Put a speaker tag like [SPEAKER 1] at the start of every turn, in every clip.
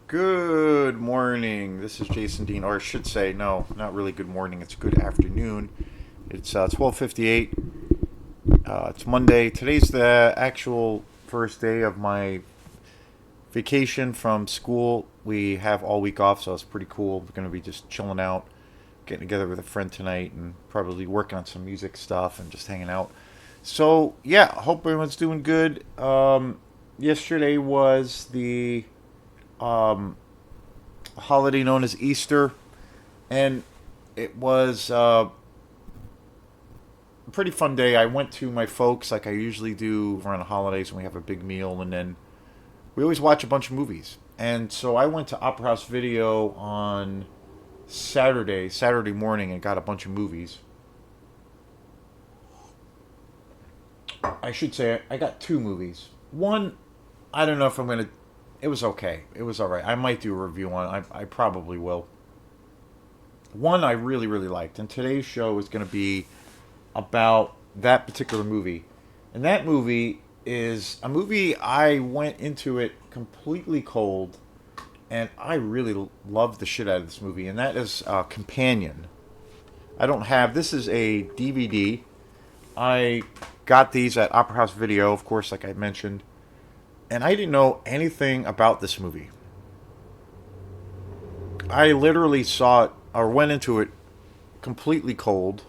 [SPEAKER 1] Good morning. This is Jason Dean, or I should say, no, not really good morning. It's good afternoon. It's 12:58. It's Monday. Today's the actual first day of my vacation from school. We have all week off, so it's pretty cool. We're gonna be just chilling out, getting together with a friend tonight, and probably working on some music stuff and just hanging out. So yeah, hope everyone's doing good. Yesterday was the um, holiday known as Easter, and it was a pretty fun day. I went to my folks like I usually do around the holidays, and we have a big meal, and then we always watch a bunch of movies. And so I went to Opera House Video on Saturday morning, and got a bunch of movies. I should say I got two movies. One, I don't know if I'm gonna. It was okay. It was all right. I might do a review on it. I probably will. One I really really liked, and today's show is going to be about that particular movie. And that movie is a movie I went into it completely cold, and I really loved the shit out of this movie. And that is Companion. I don't have this is a DVD. I got these at Opera House Video, of course, like I mentioned, and I didn't know anything about this movie. I literally saw it or went into it completely cold,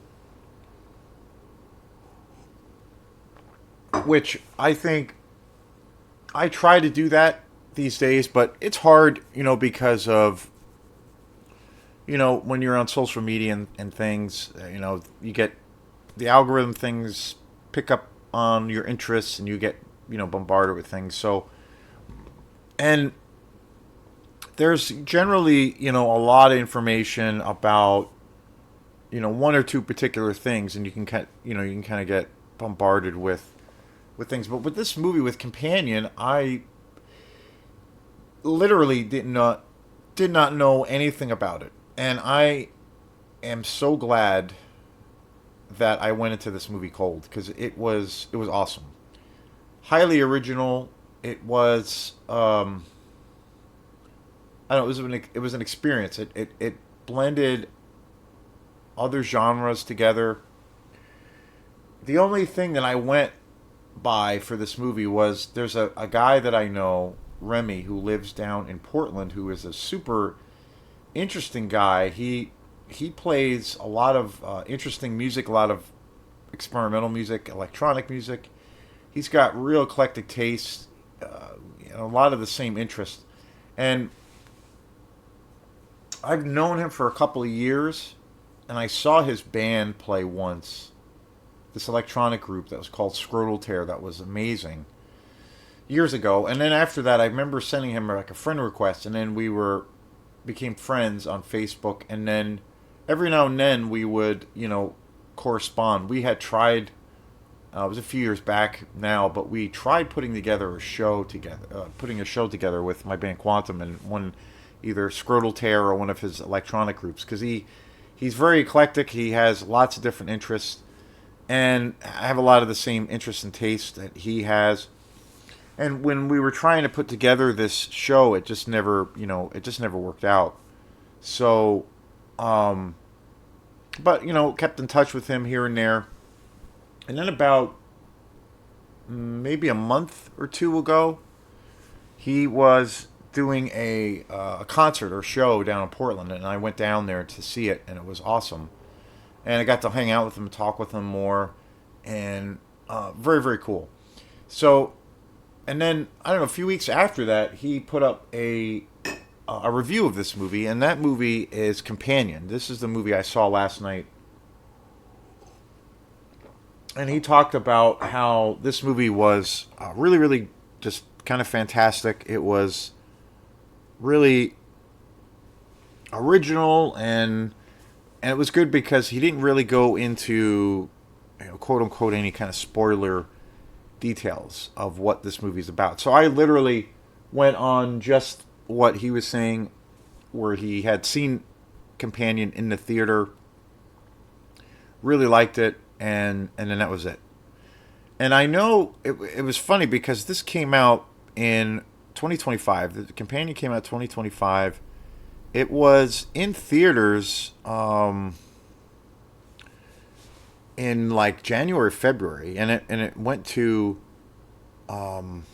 [SPEAKER 1] which I think I try to do that these days, but it's hard, because of, when you're on social media and things, you get the algorithm things pick up on your interests and you get, bombarded with things. So, and there's generally, a lot of information about, one or two particular things, and you can kind of get bombarded with things. But with this movie, with Companion, I literally did not know anything about it, and I am so glad that I went into this movie cold because it was awesome, highly original. It was I don't know, it was an experience. It blended other genres together. The only thing that I went by for this movie was there's a guy that I know, Remy, who lives down in Portland, who is a super interesting guy. He plays a lot of interesting music, a lot of experimental music, electronic music. He's got real eclectic tastes, a lot of the same interests, and I've known him for a couple of years, and I saw his band play once. This electronic group that was called Scrotal Tear that was amazing years ago. And then after that, I remember sending him like a friend request, and then we were became friends on Facebook, and then every now and then we would correspond. We had tried. It was a few years back now, but we tried putting a show together with my band Quantum and one either Scrotal Tear or one of his electronic groups because he's very eclectic. He has lots of different interests, and I have a lot of the same interests and tastes that he has. And when we were trying to put together this show, it just never worked out. So, um, but kept in touch with him here and there. And then about maybe a month or two ago, he was doing a concert or show down in Portland, and I went down there to see it, and it was awesome. And I got to hang out with him, talk with him more, and very very cool. So, and then I don't know, a few weeks after that, he put up a review of this movie, and that movie is Companion. This is the movie I saw last night, and he talked about how this movie was really really just kind of fantastic. It was really original, and it was good because he didn't really go into quote unquote any kind of spoiler details of what this movie's about. So I literally went on just what he was saying, where he had seen Companion in the theater, really liked it, and then that was it. And I know it was funny because this came out in 2025. The Companion came out 2025. It was in theaters in like January, February, and it went to um,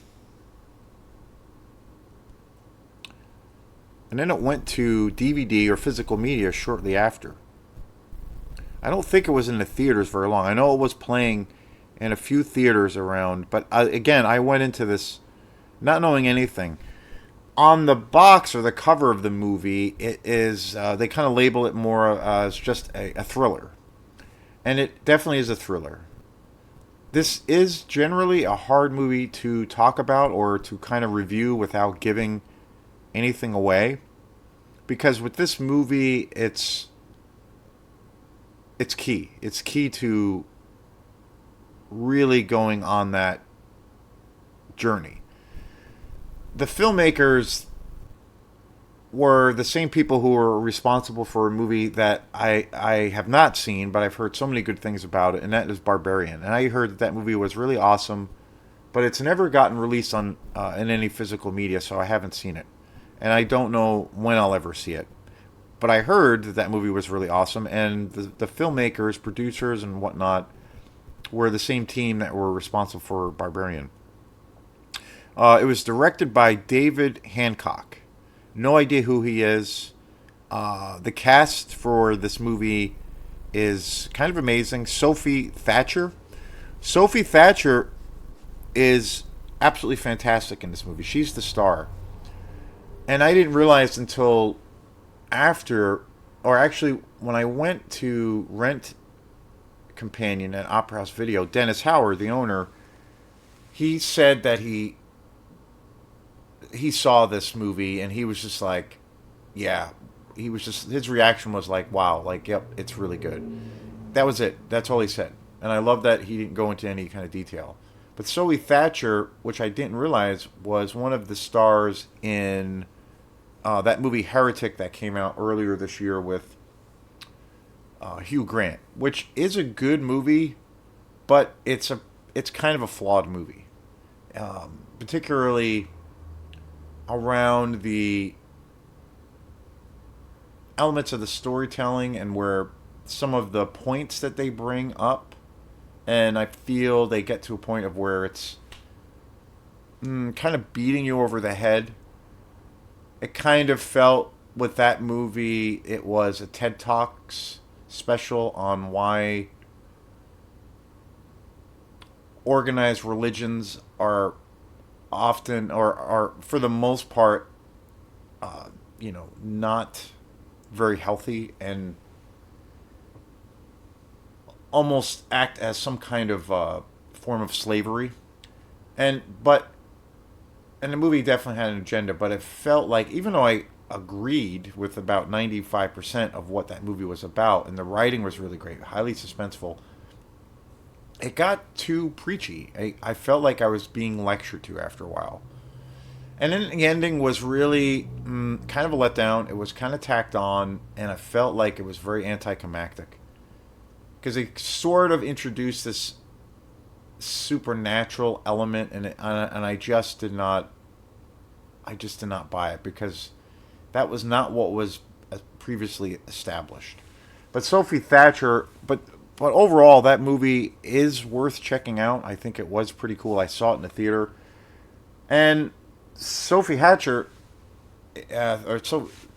[SPEAKER 1] and then it went to DVD or physical media shortly after. I don't think it was in the theaters very long. I know it was playing in a few theaters around, but again, I went into this not knowing anything. On the box or the cover of the movie, it is they kind of label it more as just a thriller, and it definitely is a thriller. This is generally a hard movie to talk about or to kind of review without giving anything away, because with this movie, it's key. It's key to really going on that journey. The filmmakers were the same people who were responsible for a movie that I have not seen, but I've heard so many good things about it, and that is Barbarian. And I heard that that movie was really awesome, but it's never gotten released on in any physical media, so I haven't seen it, and I don't know when I'll ever see it. But I heard that that movie was really awesome, and the filmmakers, producers, and whatnot were the same team that were responsible for Barbarian. It was directed by David Hancock. No idea who he is. The cast for this movie is kind of amazing. Sophie Thatcher. Sophie Thatcher is absolutely fantastic in this movie. She's the star. And I didn't realize until after, or actually when I went to rent Companion at Opera House Video, Dennis Howard, the owner, he said that he saw this movie and he was just like, yeah, he was just, his reaction was like, wow, like, yep, it's really good. That was it. That's all he said. And I love that he didn't go into any kind of detail. But Zoe Thatcher, which I didn't realize, was one of the stars in that movie Heretic that came out earlier this year with Hugh Grant, which is a good movie, but it's kind of a flawed movie, particularly around the elements of the storytelling and where some of the points that they bring up, and I feel they get to a point of where it's kind of beating you over the head. It kind of felt with that movie it was a TED Talks special on why organized religions are often, or are for the most part, not very healthy and almost act as some kind of form of slavery. And the movie definitely had an agenda, but it felt like, even though I agreed with about 95% of what that movie was about, and the writing was really great, highly suspenseful, it got too preachy. I felt like I was being lectured to after a while. And then the ending was really kind of a letdown. It was kind of tacked on, and I felt like it was very anticlimactic. Because it sort of introduced this supernatural element, and I just did not buy it, because that was not what was previously established. But Sophie Thatcher, but overall, that movie is worth checking out. I think it was pretty cool. I saw it in the theater, and Sophie Thatcher,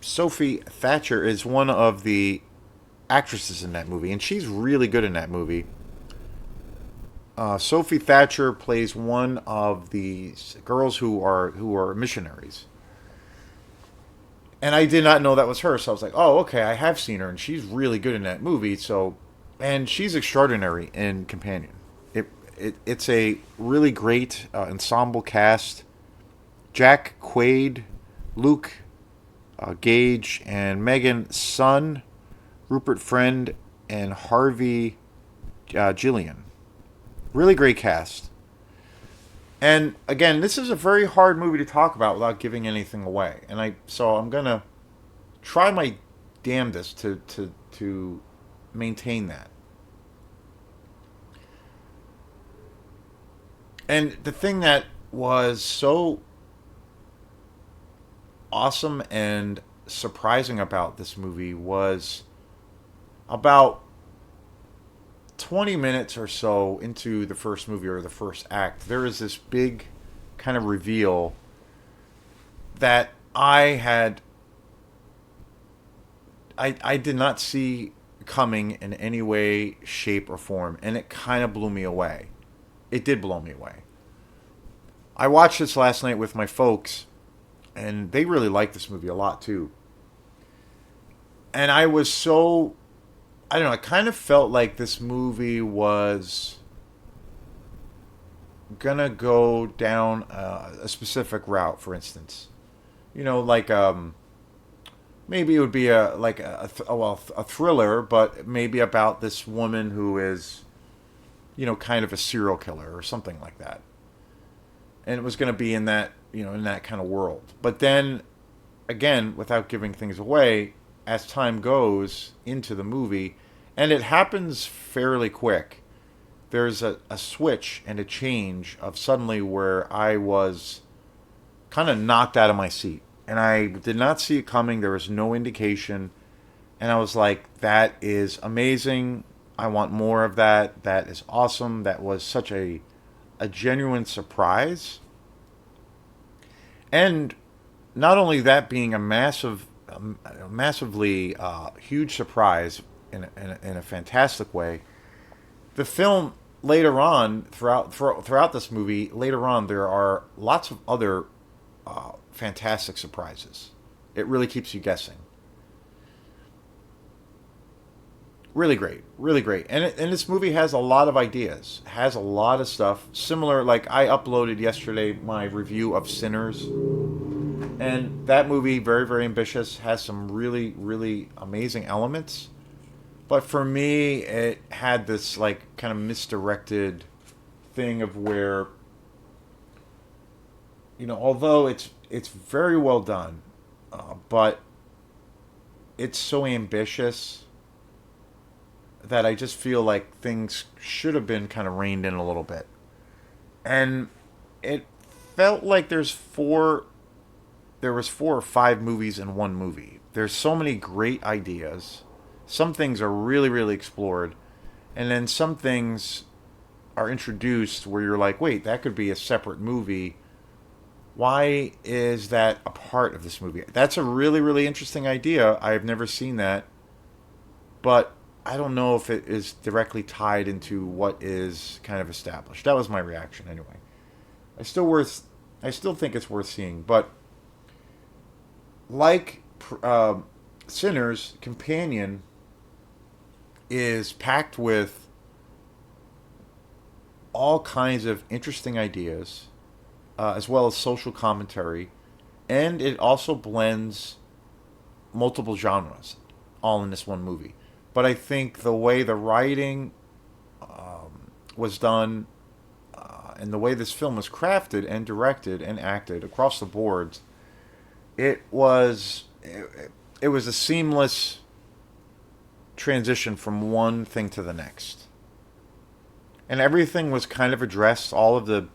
[SPEAKER 1] Sophie Thatcher is one of the actresses in that movie, and she's really good in that movie. Sophie Thatcher plays one of these girls who are missionaries, and I did not know that was her. So I was like, "Oh, okay, I have seen her, and she's really good in that movie." So, and she's extraordinary in Companion. It's a really great ensemble cast. Jack Quaid, Luke Gage, and Megan Sun, Rupert Friend, and Harvey Gillian. Really great cast. And again, this is a very hard movie to talk about without giving anything away. And I'm gonna try my damnedest to maintain that. And the thing that was so awesome and surprising about this movie was about 20 minutes or so into the first movie or the first act, there is this big kind of reveal that I did not see coming in any way, shape, or form, and it kind of blew me away. It did blow me away. I watched this last night with my folks, and they really liked this movie a lot too. And I was so, I don't know, I kind of felt like this movie was gonna go down a specific route. For instance, like maybe it would be a like a thriller, but maybe about this woman who is kind of a serial killer or something like that, and it was going to be in that in that kind of world. But then again, without giving things away, as time goes into the movie, and it happens fairly quick, there's a switch and a change of suddenly where I was kind of knocked out of my seat. And I did not see it coming. There was no indication. And I was like, that is amazing. I want more of that. That is awesome. That was such a genuine surprise. And not only that being massively huge surprise in a fantastic way, the film later on, throughout this movie, later on, there are lots of other fantastic surprises. It really keeps you guessing. Really great, really great, and this movie has a lot of ideas, has a lot of stuff similar. Like I uploaded yesterday my review of Sinners, and that movie very very ambitious, has some really really amazing elements, but for me it had this like kind of misdirected thing of where although it's very well done, but it's so ambitious that I just feel like things should have been kind of reined in a little bit. And it felt like there was 4 or 5 movies in one movie. There's so many great ideas. Some things are really really explored, and then some things are introduced where you're like, "Wait, that could be a separate movie. Why is that a part of this movie?" That's a really really interesting idea. I've never seen that, but I don't know if it is directly tied into what is kind of established. That was my reaction anyway. I still think it's worth seeing, but like Sinners, Companion is packed with all kinds of interesting ideas, as well as social commentary, and it also blends multiple genres all in this one movie. But I think the way the writing was done, and the way this film was crafted and directed and acted across the boards, it was a seamless transition from one thing to the next, and everything was kind of addressed. All of the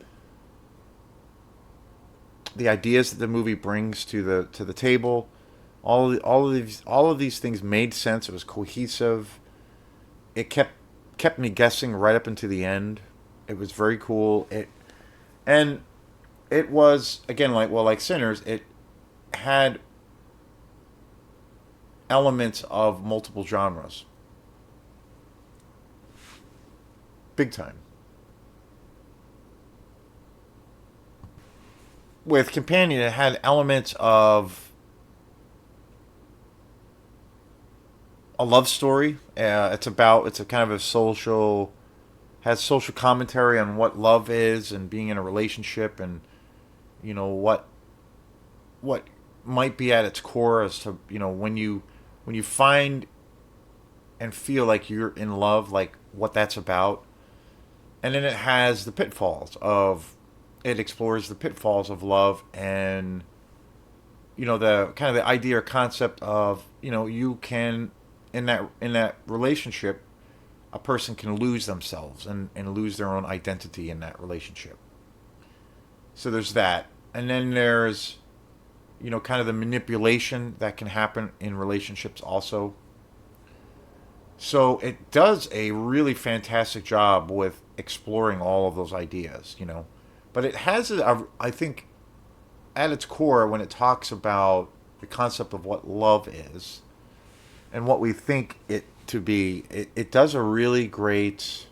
[SPEAKER 1] ideas that the movie brings to the table, all of these things made sense. It was cohesive. It kept me guessing right up into the end. It was very cool. And it was again like Sinners. It had elements of multiple genres, big time. With Companion, it had elements of a love story. It's a kind of a has social commentary on what love is and being in a relationship, and what might be at its core as to when you find and feel like you're in love, like what that's about. And then it explores the pitfalls of love, and the kind of the idea or concept of you can in that relationship, a person can lose themselves and lose their own identity in that relationship. So there's that. And then there's kind of the manipulation that can happen in relationships also. So it does a really fantastic job with exploring all of those ideas. But it has, I think, at its core, when it talks about the concept of what love is and what we think it to be, it does a really great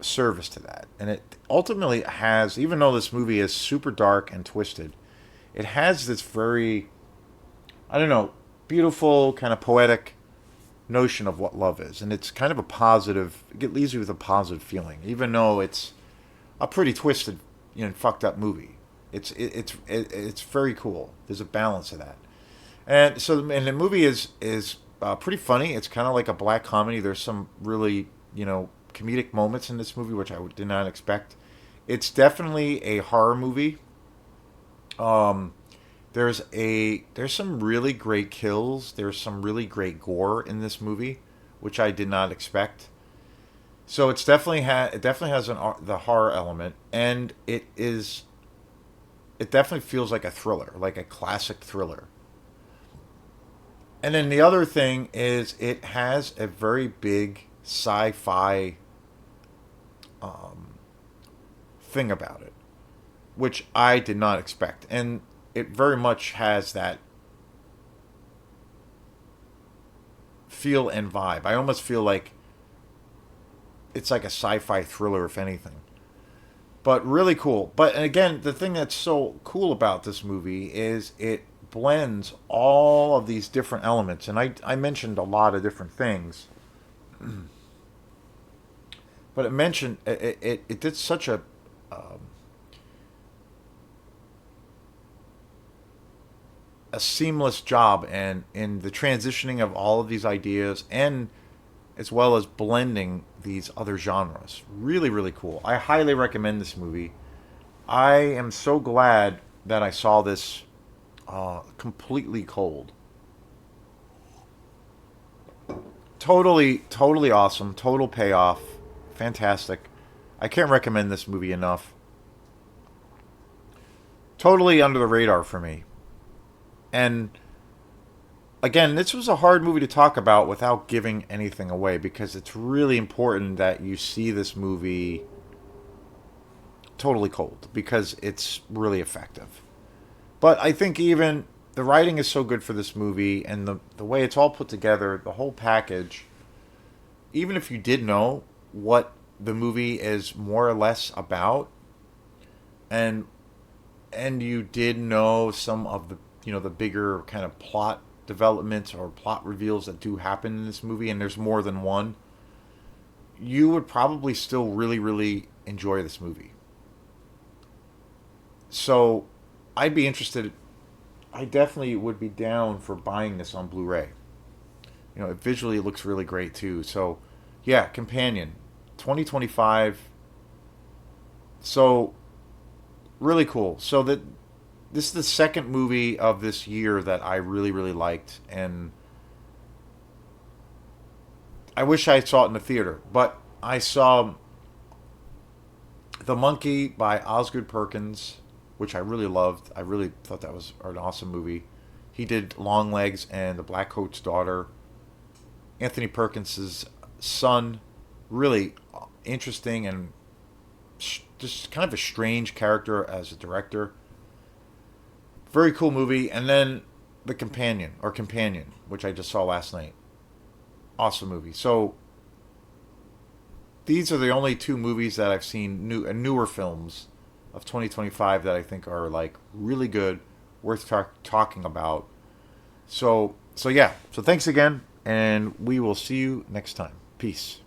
[SPEAKER 1] service to that. And it ultimately has, even though this movie is super dark and twisted, it has this very, I don't know, beautiful, kind of poetic notion of what love is. And it's kind of a positive, it leaves you with a positive feeling, even though it's a pretty twisted, fucked up movie. It's very cool. There's a balance of that. And the movie is pretty funny. It's kind of like a black comedy. There's some really comedic moments in this movie which I did not expect. It's definitely a horror movie. Um, there's some really great kills. There's some really great gore in this movie, which I did not expect. So it definitely has the horror element, and it definitely feels like a thriller, like a classic thriller. And then the other thing is it has a very big sci-fi thing about it, which I did not expect. And it very much has that feel and vibe. I almost feel like it's like a sci-fi thriller, if anything. But really cool. But again, the thing that's so cool about this movie is it blends all of these different elements. And I mentioned a lot of different things. But it did such um, a seamless job and in the transitioning of all of these ideas, and as well as blending these other genres. Really, really cool. I highly recommend this movie. I am so glad that I saw this completely cold. Totally, totally awesome. Total payoff. Fantastic. I can't recommend this movie enough. Totally under the radar for me. And again, this was a hard movie to talk about without giving anything away, because it's really important that you see this movie totally cold because it's really effective. But I think even the writing is so good for this movie, and the way it's all put together, the whole package, even if you did know what the movie is more or less about, and you did know some of the bigger kind of plot developments or plot reveals that do happen in this movie, and there's more than one, you would probably still really, really enjoy this movie. So I'd be interested. I definitely would be down for buying this on Blu-ray. Visually it looks really great too. So yeah, Companion, 2025. So really cool. So that this is the second movie of this year that I really, really liked, and I wish I saw it in the theater, but I saw The Monkey by Osgood Perkins, which I really loved. I really thought that was an awesome movie. He did Longlegs and The Black Coat's Daughter. Anthony Perkins' son, really interesting and just kind of a strange character as a director. Very cool movie. And then Companion, which I just saw last night. Awesome movie. So these are the only two movies that I've seen, newer films of 2025, that I think are like really good, worth talking about. So yeah. So thanks again, and we will see you next time. Peace.